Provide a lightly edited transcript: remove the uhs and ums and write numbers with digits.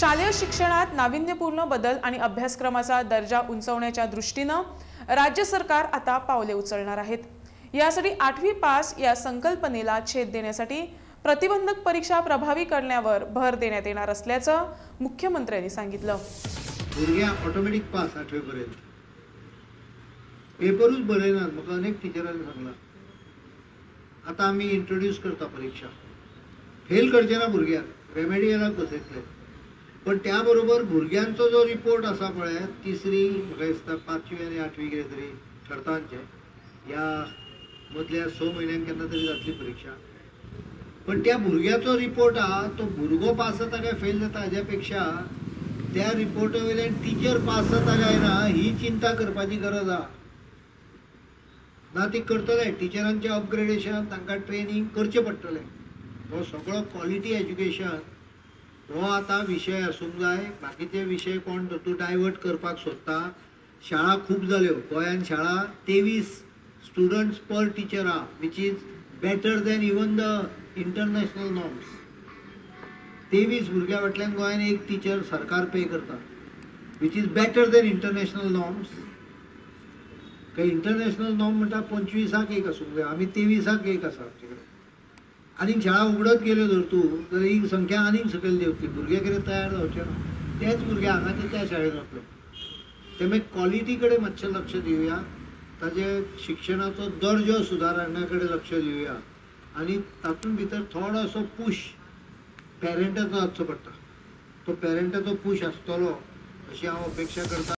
शालेय शिक्षणात नाविन्यपूर्ण बदल आणि अभ्यासक्रमाचा दर्जा उंचावण्याच्या दृष्टीने राज्य सरकार आता पावले उचलणार आहेत। यासाठी 8वी पास या संकल्पनेला छेद देण्यासाठी प्रतिबंधक परीक्षा प्रभावी करण्यावर भर देण्यात येणार असल्याचं मुख्यमंत्र्यांनी सांगितलं। भुरग्या ऑटोमॅटिक पास 8वी पर्यंत पेपरच बरयनात। म्हाका अनेक टिचरांनी सांगला आता आम्ही इंट्रोड्यूस करता परीक्षा फेल करचे ना भुरग्याक रेमेडियलाक बसयतले। पण त्या बरोबर भुरग्यांचो जो रिपोर्ट असा पळय 3री म्हाका दिसता 5वी आनी 8वी कितें तरी ठरतांचे ह्या मदल्या 6 म्हयन्यांक केन्ना तरी जातली परीक्षा। पण त्या भुरग्याचो रिपोर्ट आहा तो भुरगो पास जाता काय फेल जाता हाज्या पेक्षा त्या रिपोर्टा वयल्यान टीचर पास जाता काय ना ही चिंता करपाची गरज आहा। ना ती करतले टिचरांचे अपग्रेडेशन तांकां ट्रेनिंग करचे पडटले। हो सगळो क्वॉलिटी एज्युकेशन हो आता विषय आसूंक जाय। बाकीचे विषय कोण तूं डायवर्ट करपाक सोदता। शाळा खूब जाल्यो गोंयान शाळा 23 स्टुडंट्स पर टीचर आहा which is better than even the international norms. 23 भुरग्यां फाटल्यान गोंयान एक टीचर सरकार पे करता which is better than international norms. काही इंटरनॅशनल नॉर्म म्हणटा 25क एक आसूंक जाय आमी 23क एक आसा आमचे कडेन। आनीक शाळा उगडत गेल्यो जर तूं जाल्यार ही संख्या आनीक सकयल देंवतली। भुरगे कितें तयार जावचे ना तेच भुरगे हांगाचे त्या शाळेन वतले। ते मागीर क्वॉलिटी कडेन मातशें लक्ष दिवया ताजे शिक्षणाचो दर्जो सुदारण्या कडेन लक्ष दिवया आनी तातूंत भितर थोडोसो पुश पेरंटाचो आसचो पडटा। तो पेरंटाचो पुश आसतलो अशी हांव अपेक्षा करता।